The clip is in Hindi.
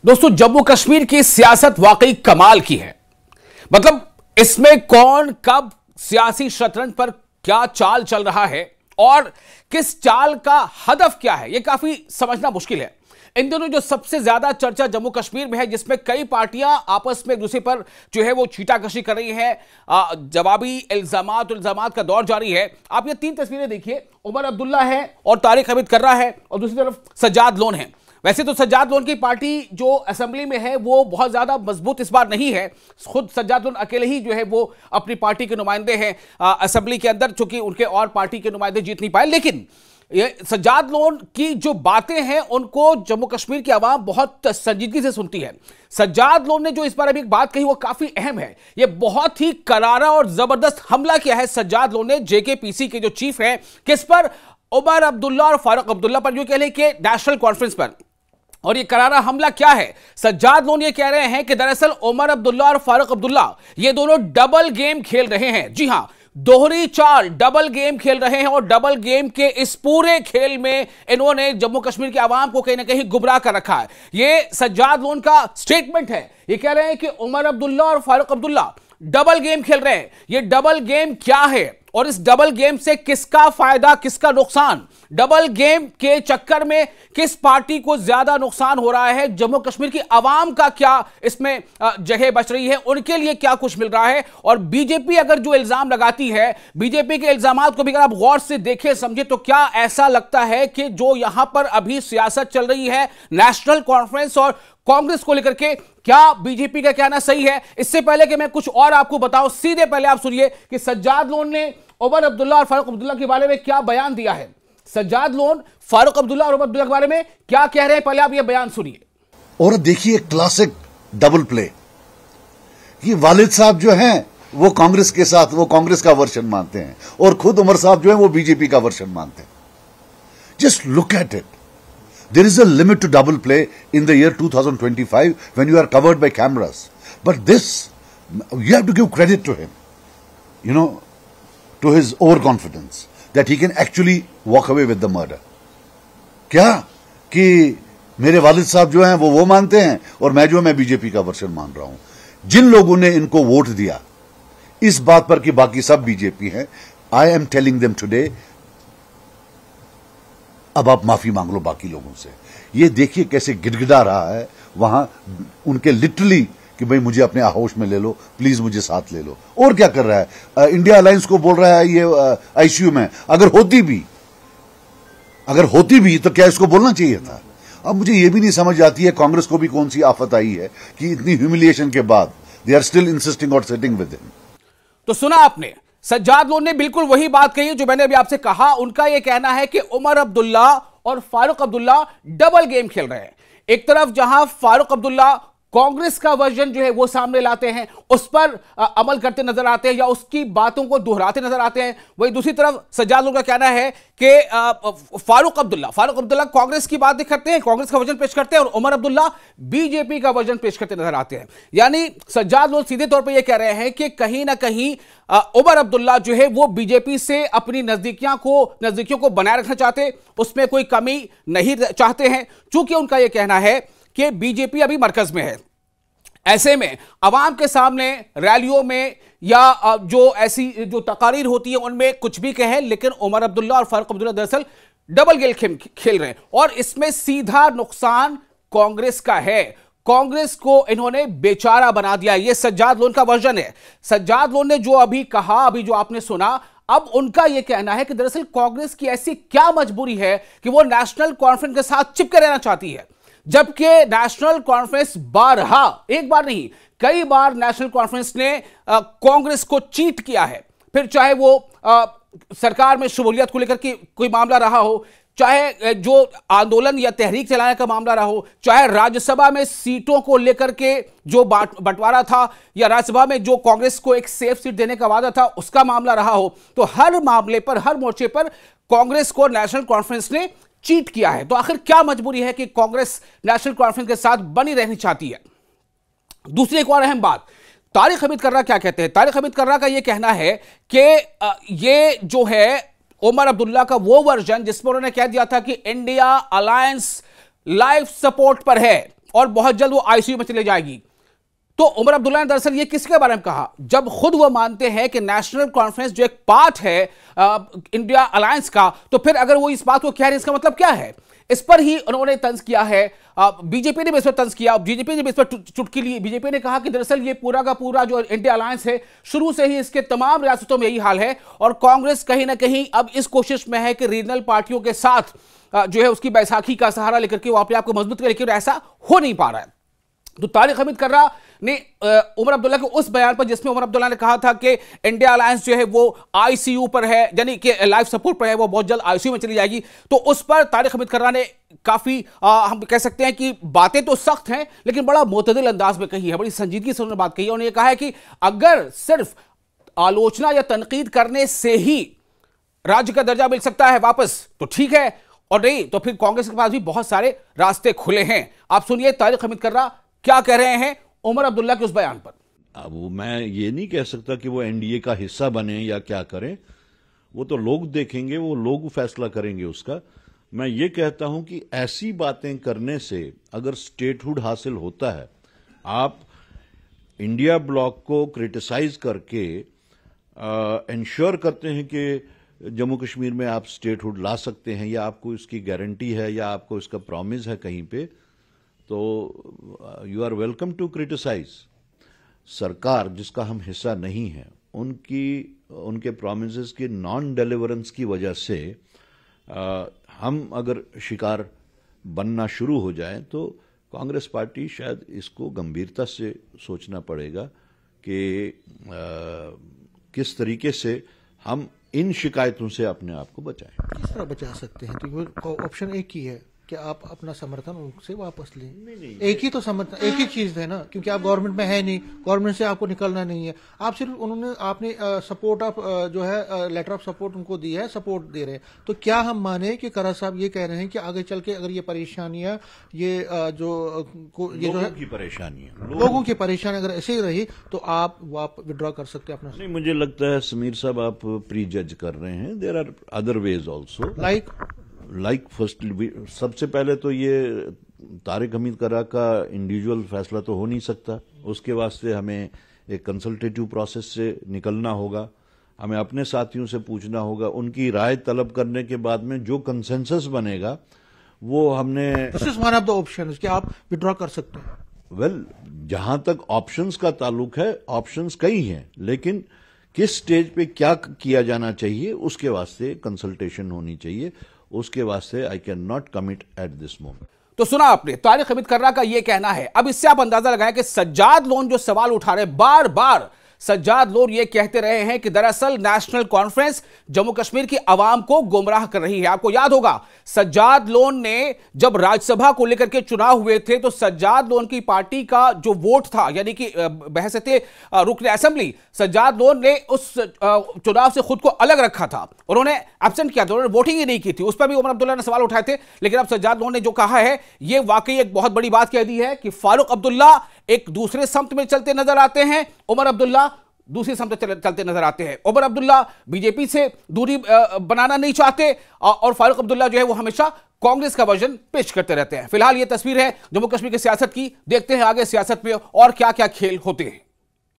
दोस्तों, जम्मू कश्मीर की सियासत वाकई कमाल की है। मतलब इसमें कौन कब सियासी शतरंज पर क्या चाल चल रहा है और किस चाल का हदफ क्या है, यह काफी समझना मुश्किल है। इन दिनों जो सबसे ज्यादा चर्चा जम्मू कश्मीर में है, जिसमें कई पार्टियां आपस में एक दूसरे पर जो है वो छीटाकशी कर रही है, जवाबी इल्जामात का दौर जारी है। आप ये तीन तस्वीरें देखिए, उमर अब्दुल्ला है और तारिक हमीद कर्रा है और दूसरी तरफ सज्जाद लोन है। वैसे तो सज्जाद लोन की पार्टी जो असेंबली में है वो बहुत ज्यादा मजबूत इस बार नहीं है। खुद सज्जाद लोन अकेले ही जो है वो अपनी पार्टी के नुमाइंदे हैं असेंबली के अंदर, चूंकि उनके और पार्टी के नुमाइंदे जीत नहीं पाए। लेकिन ये सज्जाद लोन की जो बातें हैं उनको जम्मू कश्मीर की आवाम बहुत संजीदगी से सुनती है। सज्जाद लोन ने जो इस बार अभी एक बात कही वो काफी अहम है। ये बहुत ही करारा और जबरदस्त हमला किया है सज्जाद लोन ने जेकेपीसी के जो चीफ हैं, किस पर? उमर अब्दुल्ला और फारूक अब्दुल्ला पर, जो कह लें कि नेशनल कॉन्फ्रेंस पर। और ये करारा हमला क्या है? सज्जाद लोन ये कह रहे हैं कि दरअसल उमर अब्दुल्ला और फारूक अब्दुल्ला ये दोनों डबल गेम खेल रहे हैं। जी हां, दोहरी चाल, डबल गेम खेल रहे हैं और डबल गेम के इस पूरे खेल में इन्होंने जम्मू कश्मीर की आवाम को कहीं ना कहीं गुमराह कर रखा है। ये सज्जाद लोन का स्टेटमेंट है। ये कह रहे हैं कि उमर अब्दुल्ला और फारूक अब्दुल्ला डबल गेम खेल रहे हैं। ये डबल गेम क्या है और इस डबल गेम से किसका फायदा, किसका नुकसान? डबल गेम के चक्कर में किस पार्टी को ज्यादा नुकसान हो रहा है? जम्मू कश्मीर की आवाम का क्या इसमें जगह बच रही है? उनके लिए क्या कुछ मिल रहा है? और बीजेपी अगर जो इल्जाम लगाती है, बीजेपी के इल्जामात को भी अगर आप गौर से देखें समझे, तो क्या ऐसा लगता है कि जो यहां पर अभी सियासत चल रही है नेशनल कॉन्फ्रेंस और कांग्रेस को लेकर के, क्या बीजेपी का कहना सही है? इससे पहले कि मैं कुछ और आपको बताऊं, सीधे पहले आप सुनिए कि सज्जाद लोन ने उमर अब्दुल्ला और फारूक अब्दुल्ला के बारे में क्या बयान दिया है। सज्जाद लोन फारूक अब्दुल्ला और उमर अब्दुल्ला के बारे में क्या कह रहे हैं, पहले आप ये बयान सुनिए। और देखिए क्लासिक डबल प्ले। ये वालिद साहब जो हैं वो कांग्रेस के साथ, वो कांग्रेस का वर्जन मानते हैं और खुद उमर साहब जो हैं वो बीजेपी का वर्जन मानते हैं। Just look at it. There is a limit to double play in the year 2025 when you are covered by cameras. But this, you have to give credit to him, you know, to his overconfidence that he can actually walk away with the murder. क्या कि मेरे वालिद साहब जो हैं वो मानते हैं और मैं बीजेपी का वर्जन मान रहा हूं। जिन लोगों ने इनको वोट दिया इस बात पर कि बाकी सब बीजेपी हैं, I am telling them today, अब आप माफी मांग लो बाकी लोगों से। ये देखिए कैसे गिड़गिड़ा रहा है वहां उनके लिटरली कि भाई मुझे अपने आहोश में ले लो, प्लीज मुझे साथ ले लो। और क्या कर रहा है? इंडिया अलायंस को बोल रहा है ये आईसीयू में। अगर होती भी तो क्या इसको बोलना चाहिए था? अब मुझे ये भी नहीं समझ आती है कांग्रेस को भी कौन सी आफत आई है कि इतनी ह्यूमिलिएशन के बाद they are still insisting on sitting with him. तो सुना आपने, सज्जाद लोन ने बिल्कुल वही बात कही जो मैंने अभी आपसे कहा। उनका यह कहना है कि उमर अब्दुल्ला और फारूक अब्दुल्ला डबल गेम खेल रहे हैं। एक तरफ जहां फारूक अब्दुल्ला कांग्रेस का वर्जन जो है वो सामने लाते हैं, उस पर अमल करते नजर आते हैं या उसकी बातों को दोहराते नजर आते हैं, वही दूसरी तरफ सज्जाद लोन का कहना है कि फारूक अब्दुल्ला कांग्रेस की बातें करते हैं, कांग्रेस का वर्जन पेश करते हैं और उमर अब्दुल्ला बीजेपी का वर्जन पेश करते नजर आते हैं। यानी सज्जाद लोन सीधे तौर पर यह कह रहे हैं कि कहीं ना कहीं उमर अब्दुल्ला जो है वो बीजेपी से अपनी नजदीकियों को बनाए रखना चाहते, उसमें कोई कमी नहीं चाहते हैं। चूंकि उनका यह कहना है कि बीजेपी अभी मरकज में है, ऐसे में अवाम के सामने रैलियों में या जो ऐसी जो तकारीर होती है उनमें कुछ भी कहें, लेकिन उमर अब्दुल्ला और फारूक अब्दुल्ला दरअसल डबल गेम खेल रहे हैं और इसमें सीधा नुकसान कांग्रेस का है। कांग्रेस को इन्होंने बेचारा बना दिया। यह सज्जाद लोन का वर्जन है। सज्जाद लोन ने जो अभी कहा, अभी जो आपने सुना, अब उनका यह कहना है कि दरअसल कांग्रेस की ऐसी क्या मजबूरी है कि वो नेशनल कॉन्फ्रेंस के साथ चिपके रहना चाहती है, जबकि नेशनल कॉन्फ्रेंस बारहा, एक बार नहीं कई बार नेशनल कॉन्फ्रेंस ने कांग्रेस को चीट किया है। फिर चाहे वो सरकार में शमूलियत को लेकर के कोई मामला रहा हो, चाहे जो आंदोलन या तहरीक चलाने का मामला रहा हो, चाहे राज्यसभा में सीटों को लेकर के जो बंटवारा था या राज्यसभा में जो कांग्रेस को एक सेफ सीट देने का वादा था उसका मामला रहा हो, तो हर मामले पर, हर मोर्चे पर कांग्रेस को नेशनल कॉन्फ्रेंस ने चीट किया है। तो आखिर क्या मजबूरी है कि कांग्रेस नेशनल कॉन्फ्रेंस के साथ बनी रहनी चाहती है? दूसरी एक और अहम बात, तारिक हमीद कर्रा क्या कहते हैं? तारिक हमीद कर्रा का यह कहना है कि ये जो है उमर अब्दुल्ला का वो वर्जन जिसमें उन्होंने कह दिया था कि इंडिया अलायंस लाइफ सपोर्ट पर है, और बहुत जल्द वो आईसीयू में चले जाएगी। तो उमर अब्दुल्ला ने दरअसल ये किसके बारे में कहा, जब खुद वो मानते हैं कि नेशनल कॉन्फ्रेंस जो एक पार्ट है इंडिया अलायंस का, तो फिर अगर वो इस बात को कह रहे हैं इसका मतलब क्या है? इस पर ही उन्होंने तंज किया है। बीजेपी ने भी इस पर तंज किया, बीजेपी ने भी इस पर चुटकी ली। बीजेपी ने कहा कि दरअसल ये पूरा का पूरा जो इंडिया अलायंस है शुरू से ही इसके तमाम रियासतों में यही हाल है, और कांग्रेस कहीं ना कहीं अब इस कोशिश में है कि रीजनल पार्टियों के साथ जो है उसकी बैसाखी का सहारा लेकर के वो अपने आप को मजबूत करे, लेकिन ऐसा हो नहीं पा रहा है। तो तारिक हमीद कर्रा ने उमर अब्दुल्ला के उस बयान पर जिसमें उमर अब्दुल्ला ने कहा था कि इंडिया अलायंस जो है वो आईसीयू पर है, यानी कि लाइफ सपोर्ट पर है, वो बहुत जल्द आईसीयू में चली जाएगी, तो उस पर तारिक हमीद कर्रा ने काफी हम कह सकते हैं कि बातें तो सख्त हैं लेकिन बड़ा मोतदिल अंदाज में कही है, बड़ी संजीदगी से उन्होंने बात कही है। उन्होंने कहा है कि अगर सिर्फ आलोचना या तनकीद करने से ही राज्य का दर्जा मिल सकता है वापस तो ठीक है, और नहीं तो फिर कांग्रेस के पास भी बहुत सारे रास्ते खुले हैं। आप सुनिए तारिक हमीद कर्रा क्या कह रहे हैं उमर अब्दुल्ला के उस बयान पर। अब मैं ये नहीं कह सकता कि वो एनडीए का हिस्सा बने या क्या करें, वो तो लोग देखेंगे, वो लोग फैसला करेंगे उसका। मैं ये कहता हूं कि ऐसी बातें करने से अगर स्टेटहुड हासिल होता है, आप इंडिया ब्लॉक को क्रिटिसाइज करके इंश्योर करते हैं कि जम्मू कश्मीर में आप स्टेटहुड ला सकते हैं, या आपको इसकी गारंटी है या आपको इसका प्रॉमिस है कहीं पे, तो you are welcome to criticise. सरकार जिसका हम हिस्सा नहीं है, उनके प्रोमिसेस की नॉन डिलीवरेंस की वजह से हम अगर शिकार बनना शुरू हो जाए तो कांग्रेस पार्टी शायद इसको गंभीरता से सोचना पड़ेगा कि किस तरीके से हम इन शिकायतों से अपने आप को बचाएं। किस तरह बचा सकते हैं? तो ऑप्शन एक ही है कि आप अपना समर्थन उनसे वापस लें। नहीं। एक ही तो समर्थन, एक ही चीज है ना, क्योंकि आप गवर्नमेंट में है नहीं, गवर्नमेंट से आपको निकलना नहीं है, आप सिर्फ आपने सपोर्ट ऑफ जो है लेटर ऑफ सपोर्ट उनको दी है, सपोर्ट दे रहे हैं। तो क्या हम माने कि कर्रा साहब ये कह रहे हैं कि आगे चल के अगर ये परेशानियां लोगों की परेशानी अगर ऐसे ही रही तो आप विड्रॉ कर सकते हैं अपना? नहीं, मुझे लगता है समीर साहब आप प्री जज कर रहे हैं। There are other ways also, like first सबसे पहले तो ये तारिक हमीद कर्रा का इंडिविजुअल फैसला तो हो नहीं सकता, उसके वास्ते हमें एक कंसल्टेटिव प्रोसेस से निकलना होगा, हमें अपने साथियों से पूछना होगा, उनकी राय तलब करने के बाद में जो कंसेंसस बनेगा वो हमने this is one of the options कि आप विड्रॉ कर सकते हैं। वेल, जहां तक ऑप्शंस का ताल्लुक है, ऑप्शंस कई हैं, लेकिन किस स्टेज पे क्या किया जाना चाहिए उसके वास्ते कंसल्टेशन होनी चाहिए, उसके वास्ते I can not commit at this moment. तो सुना आपने तारिक हमीद कर्रा का यह कहना है। अब इससे आप अंदाजा लगाएं कि सज्जाद लोन जो सवाल उठा रहे, बार बार सज्जाद लोन ये कहते रहे हैं कि दरअसल नेशनल कॉन्फ्रेंस जम्मू कश्मीर की आवाम को गुमराह कर रही है। आपको याद होगा सज्जाद लोन ने जब राज्यसभा को लेकर के चुनाव हुए थे तो सज्जाद लोन की पार्टी का जो वोट था, यानी कि बहसते रुकन असेंबली, सज्जाद लोन ने उस चुनाव से खुद को अलग रखा था, उन्होंने एब्सेंट किया था, उन्होंने वोटिंग ही नहीं की थी। उस पर भी उमर अब्दुल्ला ने सवाल उठाए थे। लेकिन अब सज्जाद लोन ने जो कहा है यह वाकई एक बहुत बड़ी बात कह दी है कि फारूक अब्दुल्ला एक दूसरे समत में चलते नजर आते हैं, उमर अब्दुल्ला दूसरी समत चलते नजर आते हैं। उमर अब्दुल्ला बीजेपी से दूरी बनाना नहीं चाहते और फारूक अब्दुल्ला जो है वो हमेशा कांग्रेस का वर्जन पेश करते रहते हैं। फिलहाल ये तस्वीर है जम्मू कश्मीर की सियासत की। देखते हैं आगे सियासत में और क्या क्या खेल होते हैं।